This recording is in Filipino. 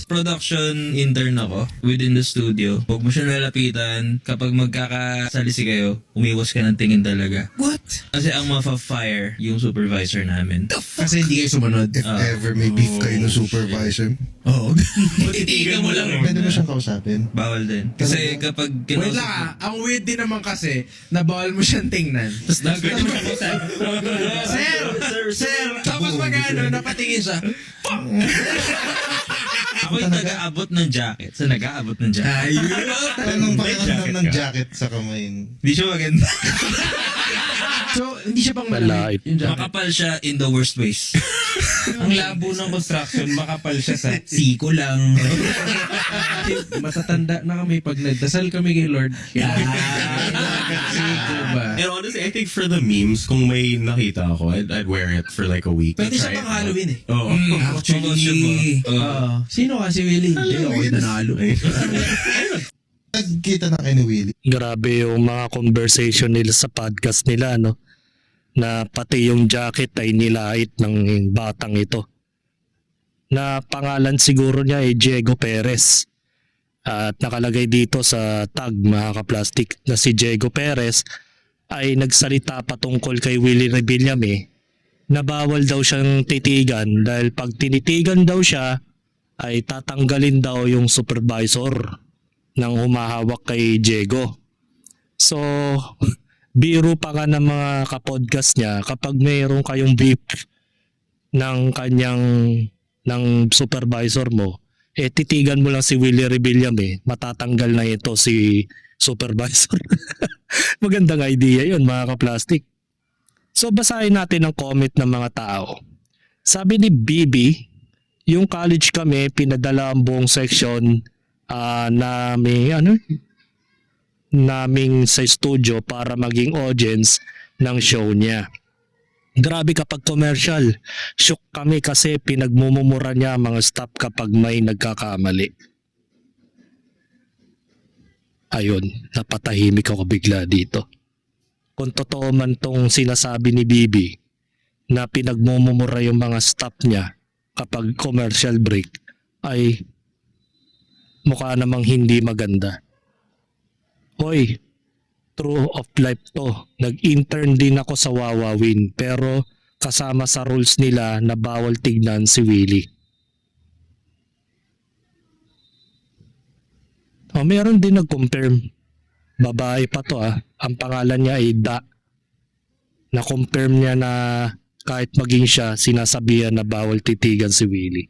production intern ako within the studio. Huwag mo siya nalapitan. Kapag magkakasalisi kayo, umiwas ka ng tingin talaga. What? Kasi ang mafa-fire yung supervisor namin. Kasi hindi kayo sumunod. If ever may beef kayo ng supervisor, Oo. Titigan mo lang. pwede mo siyang kausapin. Bawal din. Kasi kapag Wait lang ang weird din naman kasi na bawal mo siyang tingnan. Tapos pwede mo siya kausap. Sir! Tapos magano, napatingin siya. Ako yung nag-aabot ng jacket. So nag-aabot ng jacket. Anong pakiramdam ng jacket sa kamay? Hindi siya maganda. So, hindi siya pang malamig. Yung jacket. Makapal siya in the worst ways. Ang labo ng construction, makapal siya sa siko lang. Matatanda na kami pag nagdasal kami kay Lord. Siko ba? And honestly, I think for the memes, kung may nakita ako, I'd wear it for like a week. Pwede siya Try pang it out. Halloween eh. Oo. Actually, sino kasi Willie? Hindi ako yung nanalo. Nagkita na kayo ni Willie. Grabe yung mga conversation nila sa podcast nila, no? Na pati yung jacket ay nilait ng batang ito. Na pangalan siguro niya ay Diego Perez. At nakalagay dito sa tag mga kaplastik na si Diego Perez ay nagsalita patungkol kay Willie Rebillame na bawal daw siyang titigan dahil pag tinitigan daw siya ay tatanggalin daw yung supervisor ng humahawak kay Diego. So, biro pa nga ng mga kapodcast niya kapag mayroon kayong beef ng ng supervisor mo, titigan mo lang si Willie Rebillame, matatanggal na ito si supervisor. Magandang idea yun mga kaplastik. So basahin natin ang comment ng mga tao. Sabi ni Bibi, yung college kami pinadala ang buong section naming sa studio para maging audience ng show niya. Grabe kapag commercial. Shock kami kasi pinagmumura niya mga staff kapag may nagkakamali. Ayun, napatahimik ako bigla dito. Kung totoo man tong sinasabi ni Bibi na pinagmumura yung mga staff niya kapag commercial break, ay mukha namang hindi maganda. Hoy, true of life to. Nag-intern din ako sa Wawawin pero kasama sa rules nila na bawal tignan si Willie. Meron din nag-confirm. Babae pa to Ang pangalan niya ay Da. Na-confirm niya na kahit maging siya, sinasabihan na bawal titigan si Willie.